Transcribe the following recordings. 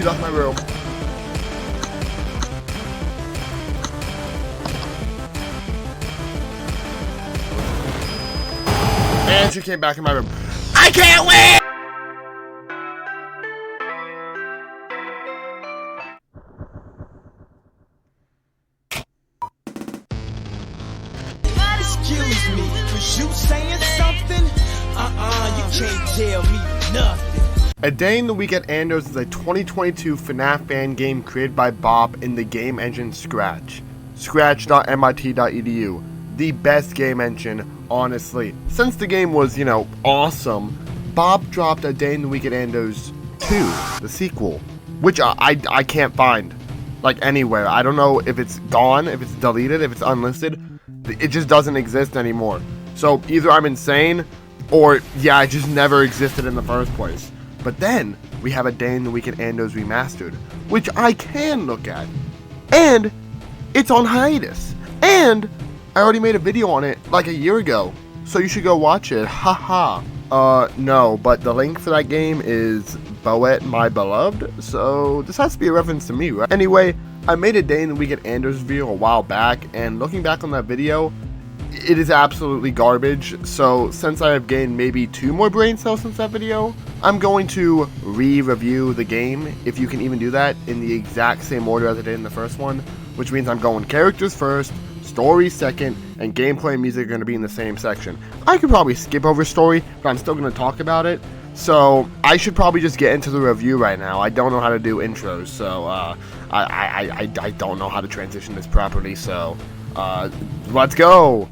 She left my room. And she came back in my room. I can't win! Excuse me, was you saying something? You can't tell me nothing. A Day in the Week at Ando's is a 2022 FNAF fan game created by Bowt in the game engine Scratch. Scratch.mit.edu. The best game engine, honestly. Since the game was, awesome, Bowt dropped A Day in the Week at Ando's 2, the sequel, which I can't find, like, anywhere. I don't know if it's gone, if it's deleted, if it's unlisted. It just doesn't exist anymore. So either I'm insane, or yeah, it just never existed in the first place. But then we have A Day in the Week at Ando's Remastered, which I can look at, and it's on hiatus, and I already made a video on it like a year ago, so you should go watch it. Haha. No, but the link for that game is Bowt My Beloved, so this has to be a reference to me, right? Anyway, I made A Day in the Week at Ando's video a while back, and looking back on that video, it is absolutely garbage. So since I have gained maybe 2 more brain cells since that video, I'm going to re-review the game, if you can even do that, in the exact same order as I did in the first one, which means I'm going characters first, story second, and gameplay and music are going to be in the same section. I could probably skip over story, but I'm still going to talk about it. So I should probably just get into the review right now. I don't know how to do intros, so I don't know how to transition this properly, so let's go!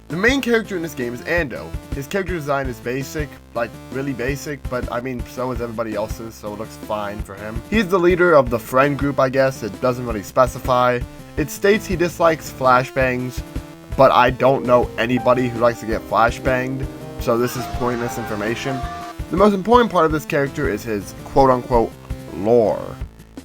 The main character in this game is Ando. His character design is basic, like really basic, but I mean so is everybody else's, so it looks fine for him. He's the leader of the friend group, I guess. It doesn't really specify. It states he dislikes flashbangs, but I don't know anybody who likes to get flashbanged, so this is pointless information. The most important part of this character is his quote-unquote lore.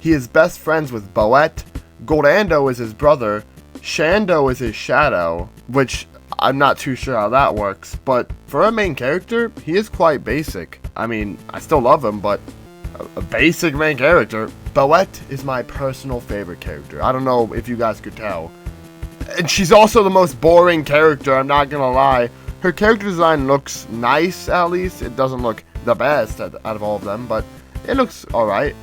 He is best friends with Bowt, Ando is his brother, Shando is his shadow, which I'm not too sure how that works, but for a main character, he is quite basic. I mean, I still love him, but a basic main character. Bowt is my personal favorite character. I don't know if you guys could tell. And she's also the most boring character, I'm not gonna lie. Her character design looks nice, at least. It doesn't look the best out of all of them, but it looks alright.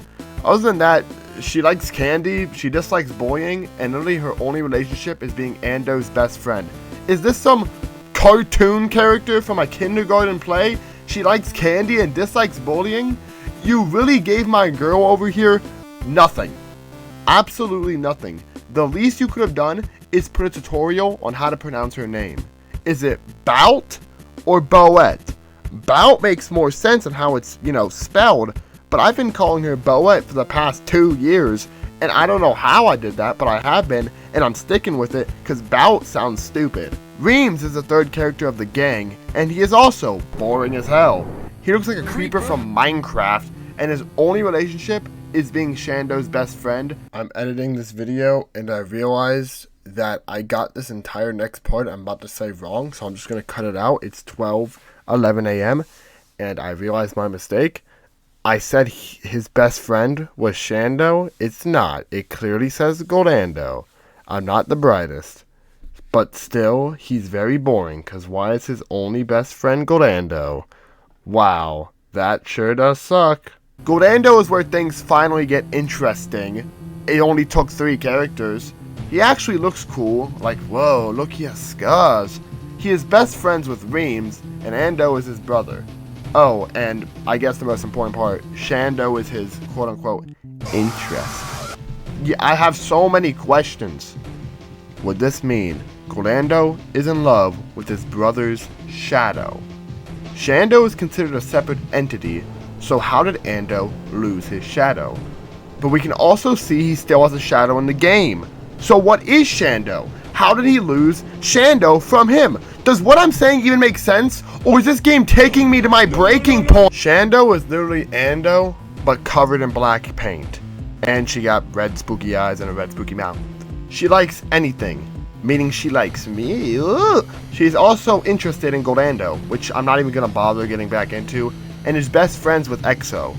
Other than that, she likes candy, she dislikes bullying, and literally her only relationship is being Ando's best friend. Is this some cartoon character from a kindergarten play? She likes candy and dislikes bullying? You really gave my girl over here nothing. Absolutely nothing. The least you could have done is put a tutorial on how to pronounce her name. Is it Bowt or Bowt? Bowt makes more sense on how it's, spelled, but I've been calling her Bowt for the past 2 years, and I don't know how I did that, but I have been, and I'm sticking with it because Bowt sounds stupid. Reams is the third character of the gang, and he is also boring as hell. He looks like a creeper from Minecraft, and his only relationship is being Shando's best friend. I'm editing this video, and I realized that I got this entire next part I'm about to say wrong, so I'm just going to cut it out. It's 12:11 a.m., and I realized my mistake. I said his best friend was Shando. It's not. It clearly says Ando. I'm not the brightest. But still, he's very boring, because why is his only best friend Ando? Wow, that sure does suck. Ando is where things finally get interesting. It only took 3 characters. He actually looks cool. Like, whoa, look, he has scars. He is best friends with Reams, and Ando is his brother. Oh, and I guess the most important part, Shando is his quote-unquote interest. Yeah, I have so many questions. Would this mean Ando is in love with his brother's shadow? Shando is considered a separate entity, so how did Ando lose his shadow? But we can also see he still has a shadow in the game. So what is Shando? How did he lose Shando from him? Does what I'm saying even make sense? Or is this game taking me to my breaking point? Shando is literally Ando, but covered in black paint. And she got red spooky eyes and a red spooky mouth. She likes anything, meaning she likes me. Ugh. She's also interested in Ando, which I'm not even going to bother getting back into. and is best friends with EXO,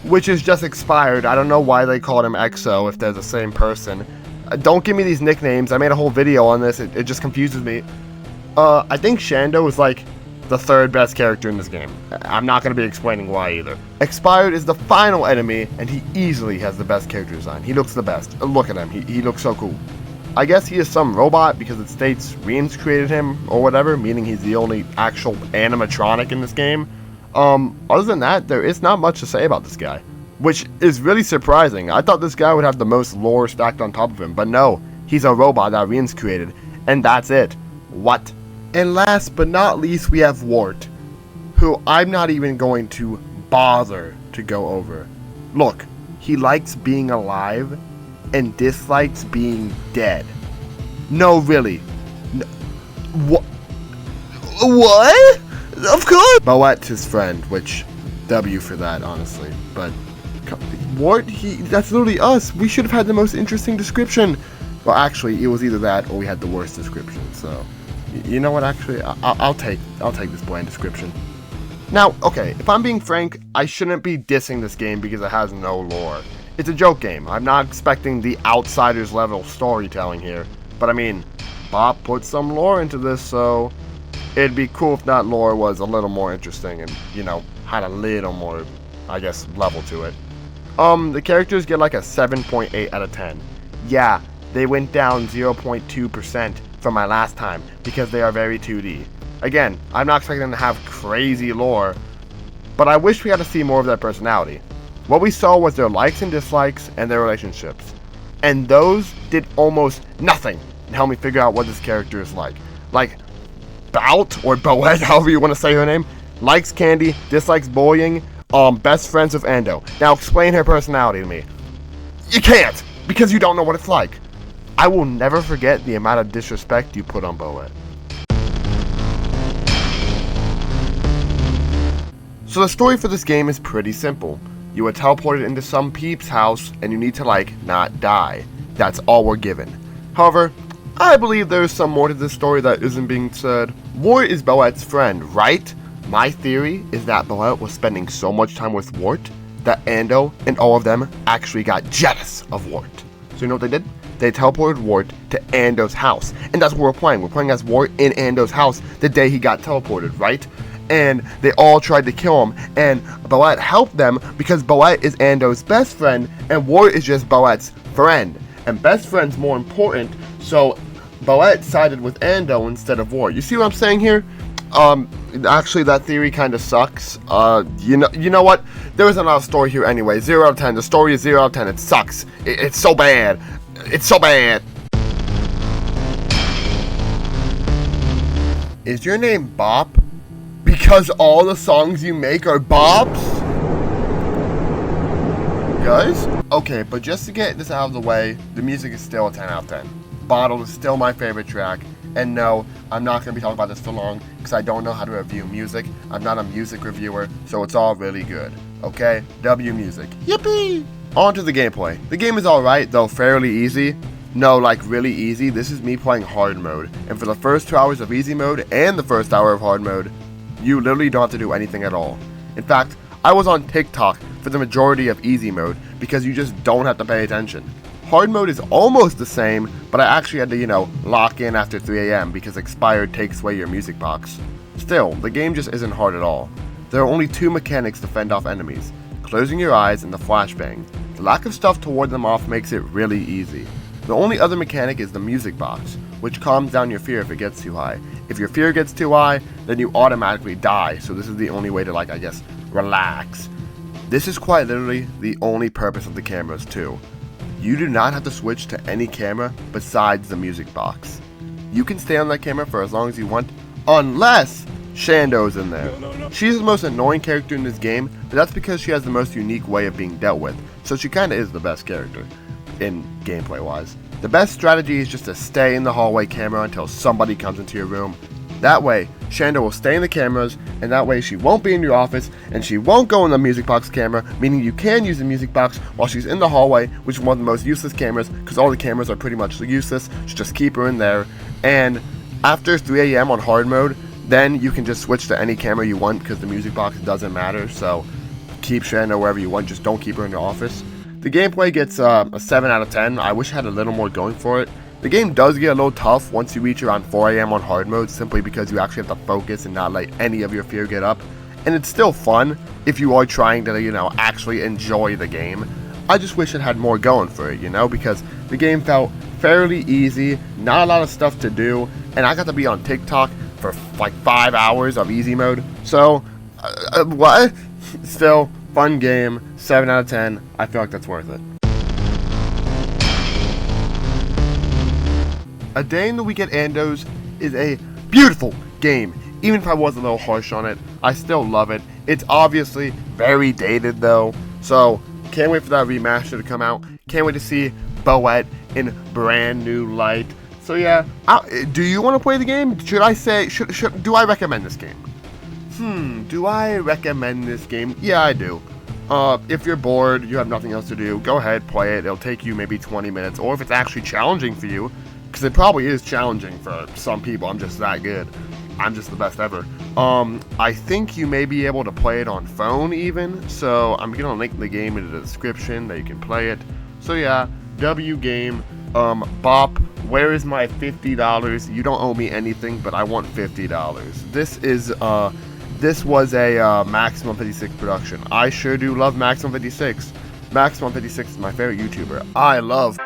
which is just expired. I don't know why they called him EXO if they're the same person. Don't give me these nicknames. I made a whole video on this. It just confuses me. I think Shando is like the third best character in this game. I'm not going to be explaining why either. Expired is the final enemy, and he easily has the best character design. He looks the best. Look at him. He looks so cool. I guess he is some robot because it states Reams created him or whatever, meaning he's the only actual animatronic in this game. Other than that, there is not much to say about this guy, which is really surprising. I thought this guy would have the most lore stacked on top of him, but no, he's a robot that Reams created, and that's it. What? And last but not least, we have Wart, who I'm not even going to bother to go over. Look, he likes being alive and dislikes being dead. No, really. What? Of course! Bowt's his friend, which, W for that, honestly. But, Wart, that's literally us. We should have had the most interesting description. Well, actually, it was either that or we had the worst description, so... You know what, actually, I'll take this bland description. Now, okay, if I'm being frank, I shouldn't be dissing this game because it has no lore. It's a joke game. I'm not expecting the Outsiders level storytelling here. But I mean, Bob put some lore into this, so it'd be cool if that lore was a little more interesting and, you know, had a little more, I guess, level to it. The characters get like a 7.8 out of 10. Yeah, they went down 0.2% from my last time because they are very 2D. Again, I'm not expecting them to have crazy lore, but I wish we got to see more of their personality. What we saw was their likes and dislikes and their relationships, and those did almost nothing to help me figure out what this character is like. Like, Bowt, or Bowt, however you want to say her name, likes candy, dislikes bullying, best friends with Ando. Now explain her personality to me. You can't, because you don't know what it's like. I will never forget the amount of disrespect you put on Bowt. So the story for this game is pretty simple. You are teleported into some peep's house and you need to, like, not die. That's all we're given. However, I believe there is some more to this story that isn't being said. Wart is Bowt's friend, right? My theory is that Bowt was spending so much time with Wart that Ando and all of them actually got jealous of Wart. So you know what they did? They teleported Wart to Ando's house. And that's what we're playing. We're playing as Wart in Ando's house the day he got teleported, right? And they all tried to kill him, and Bowt helped them because Bowt is Ando's best friend, and Wart is just Bowt's friend. And best friend's more important, so Bowt sided with Ando instead of Wart. You see what I'm saying here? Actually, that theory kind of sucks. You know what? There isn't a lot of story here anyway. 0 out of 10. The story is 0 out of 10. It sucks. It's so bad. It's so bad. Is your name Bop? Because all the songs you make are bops? Guys? Okay, but just to get this out of the way, the music is still a 10 out of 10. Bottled is still my favorite track. And no, I'm not going to be talking about this for long, because I don't know how to review music. I'm not a music reviewer, so it's all really good. Okay? W music. Yippee! On to the gameplay. The game is alright, though fairly easy. No, like really easy. This is me playing hard mode. And for the first 2 hours of easy mode, and the first hour of hard mode, you literally don't have to do anything at all. In fact, I was on TikTok for the majority of easy mode because you just don't have to pay attention. Hard mode is almost the same, but I actually had to, lock in after 3 AM because expired takes away your music box. Still, the game just isn't hard at all. There are only 2 mechanics to fend off enemies, closing your eyes and the flashbang. The lack of stuff to ward them off makes it really easy. The only other mechanic is the music box, which calms down your fear if it gets too high. If your fear gets too high, then you automatically die, so this is the only way to, relax. This is quite literally the only purpose of the cameras, too. You do not have to switch to any camera besides the music box. You can stay on that camera for as long as you want, unless Shando's in there. She's the most annoying character in this game, but that's because she has the most unique way of being dealt with, so she kinda is the best character, in gameplay wise. The best strategy is just to stay in the hallway camera until somebody comes into your room. That way, Shando will stay in the cameras, and that way she won't be in your office, and she won't go in the music box camera, meaning you can use the music box while she's in the hallway, which is one of the most useless cameras, because all the cameras are pretty much useless, so just keep her in there. And after 3 AM on hard mode, then you can just switch to any camera you want because the music box doesn't matter. So keep Shanda wherever you want, just don't keep her in your office. The gameplay gets a 7 out of 10. I wish I had a little more going for it. The game does get a little tough once you reach around 4 AM on hard mode, simply because you actually have to focus and not let any of your fear get up. And it's still fun if you are trying to, actually enjoy the game. I just wish it had more going for it, because the game felt fairly easy, not a lot of stuff to do, and I got to be on TikTok for like 5 hours of easy mode. So, what? Still, fun game, 7 out of 10. I feel like that's worth it. A Day in the Week at Ando's is a beautiful game. Even if I was a little harsh on it, I still love it. It's obviously very dated though, so can't wait for that remaster to come out. Can't wait to see Bowt in brand new light. So yeah, do you want to play the game? Should I say, do I recommend this game? Do I recommend this game? Yeah, I do. If you're bored, you have nothing else to do, go ahead, play it. It'll take you maybe 20 minutes, or if it's actually challenging for you, because it probably is challenging for some people. I'm just that good. I'm just the best ever. I think you may be able to play it on phone even, so I'm gonna link the game in the description that you can play it. So yeah, W game. Bop, where is my $50? You don't owe me anything, but I want $50. This was a Maximum 56 production. I sure do love Maximum 56. Maximum 56 is my favorite YouTuber. I love